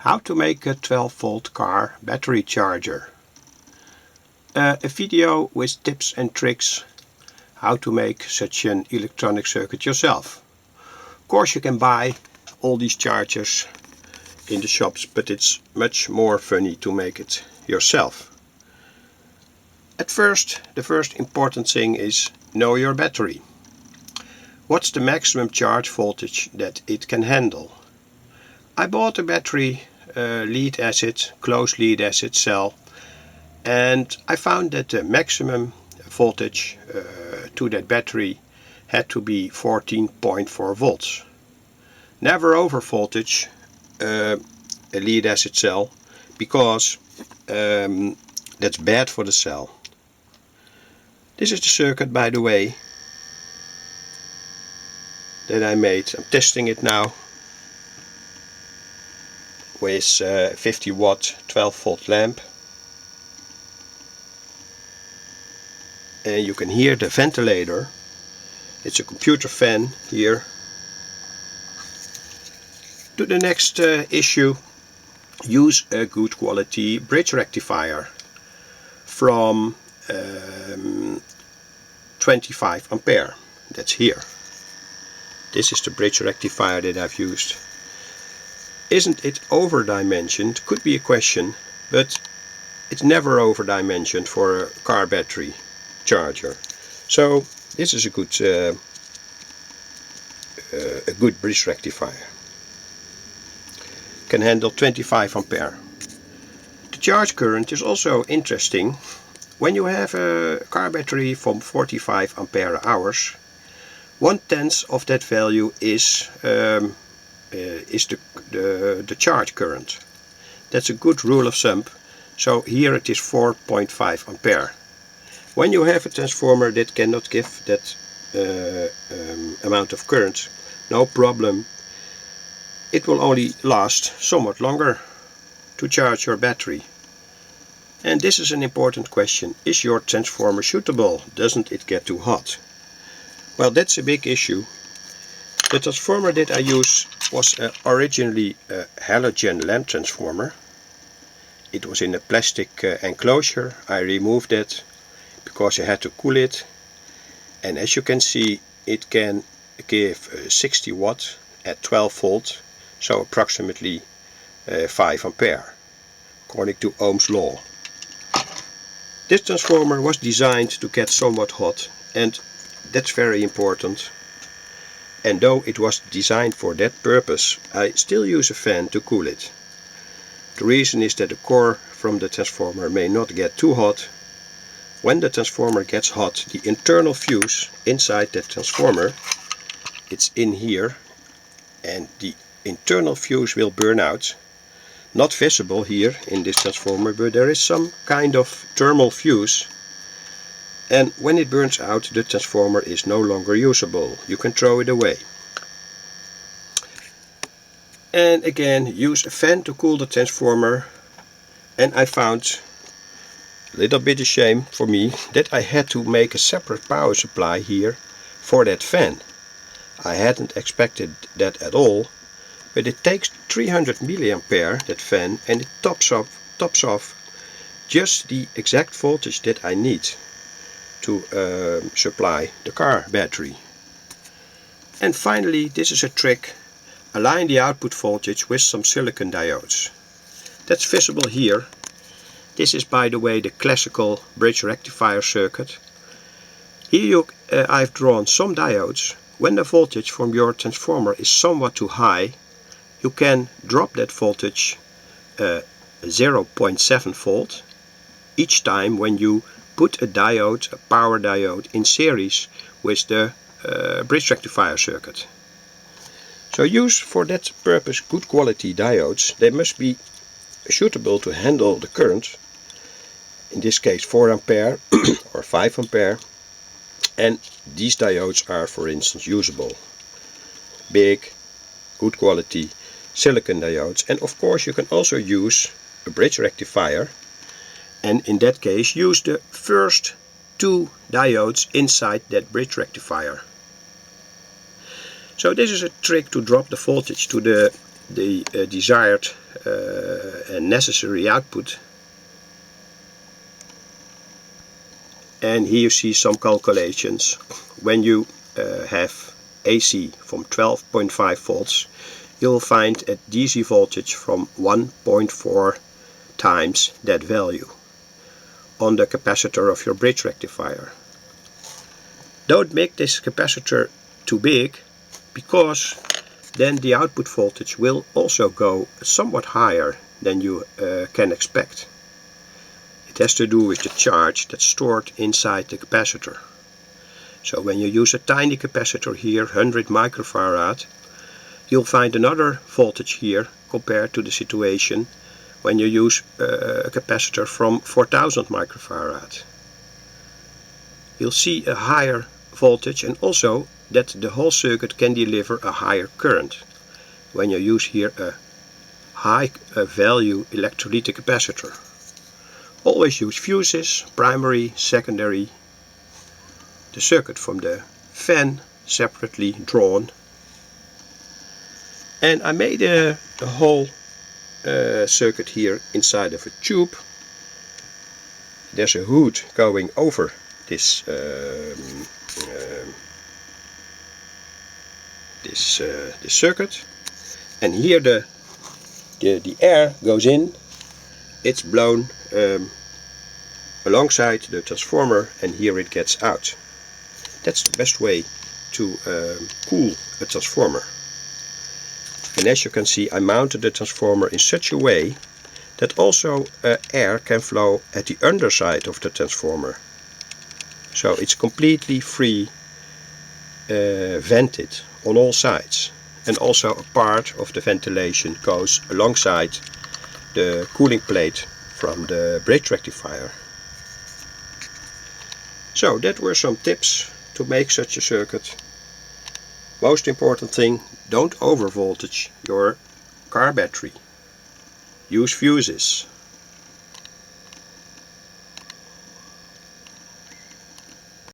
How to make a 12-volt car battery charger. A video with tips and tricks how to make such an electronic circuit yourself. Of course you can buy all these chargers in the shops, but it's much more funny to make it yourself. At first, the first important thing is know your battery. What's the maximum charge voltage that it can handle? I bought a battery lead acid, closed lead acid cell, and I found that the maximum voltage to that battery had to be 14.4 volts. Never over voltage a lead acid cell, because that's bad for the cell. This is the circuit, by the way, that I made. I'm testing it now with 50 watt 12 volt lamp, and you can hear the ventilator. It's a computer fan here. To the next issue, use a good quality bridge rectifier from 25 ampere. That's here. This is the bridge rectifier that I've used. Isn't it over-dimensioned? Could be a question, but it's never over-dimensioned for a car battery charger. So this is a good bridge rectifier. Can handle 25 ampere. The charge current is also interesting. When you have a car battery from 45 ampere hours, 1/10 of that value is the charge current. That's a good rule of thumb. So here it is 4.5 ampere. When you have a transformer that cannot give that amount of current, no problem. It will only last somewhat longer to charge your battery. And this is an important question. Is your transformer suitable? Doesn't it get too hot? Well, that's a big issue. The transformer that I use was originally a halogen lamp transformer. It was in a plastic enclosure. I removed it because I had to cool it. And as you can see, it can give 60 watt at 12 volt, so approximately 5 ampere, according to Ohm's law. This transformer was designed to get somewhat hot, and that's very important. And though it was designed for that purpose, I still use a fan to cool it. The reason is that the core from the transformer may not get too hot. When the transformer gets hot, the internal fuse inside that transformer, it's in here, and the internal fuse will burn out. Not visible here in this transformer, but there is some kind of thermal fuse. And when it burns out, the transformer is no longer usable. You can throw it away. And again, use a fan to cool the transformer. And I found, a little bit of shame for me, that I had to make a separate power supply here for that fan. I hadn't expected that at all, but it takes 300 milliampere, that fan, and it tops off just the exact voltage that I need to supply the car battery. And finally, this is a trick. Align the output voltage with some silicon diodes. That's visible here. This is, by the way, the classical bridge rectifier circuit. Here I've drawn some diodes. When the voltage from your transformer is somewhat too high, you can drop that voltage 0.7 volt each time when you put a diode, a power diode, in series with the bridge rectifier circuit. So use for that purpose good quality diodes. They must be suitable to handle the current, in this case 4 ampere or 5 ampere, and these diodes are, for instance, usable. Big, good quality silicon diodes. And of course you can also use a bridge rectifier, and in that case use the first 2 diodes inside that bridge rectifier. So this is a trick to drop the voltage to the desired a necessary output. And here you see some calculations. When you have AC from 12.5 volts, you'll find a DC voltage from 1.4 times that value on the capacitor of your bridge rectifier. Don't make this capacitor too big, because then the output voltage will also go somewhat higher than you can expect. It has to do with the charge that's stored inside the capacitor. So when you use a tiny capacitor here, 100 microfarad, you'll find another voltage here compared to the situation when you use a capacitor from 4000 microfarad. You'll see a higher voltage, and also that the whole circuit can deliver a higher current when you use here a high value electrolytic capacitor. Always use fuses, primary, secondary. The circuit from the fan separately drawn. And I made a whole circuit here inside of a tube. There's a hood going over this this circuit, and here the air goes in. It's blown alongside the transformer, and here it gets out. That's the best way to cool a transformer. And as you can see, I mounted the transformer in such a way that also air can flow at the underside of the transformer. So it's completely free, vented on all sides. And also a part of the ventilation goes alongside the cooling plate from the bridge rectifier. So that were some tips to make such a circuit. Most important thing, don't overvoltage your car battery. Use fuses.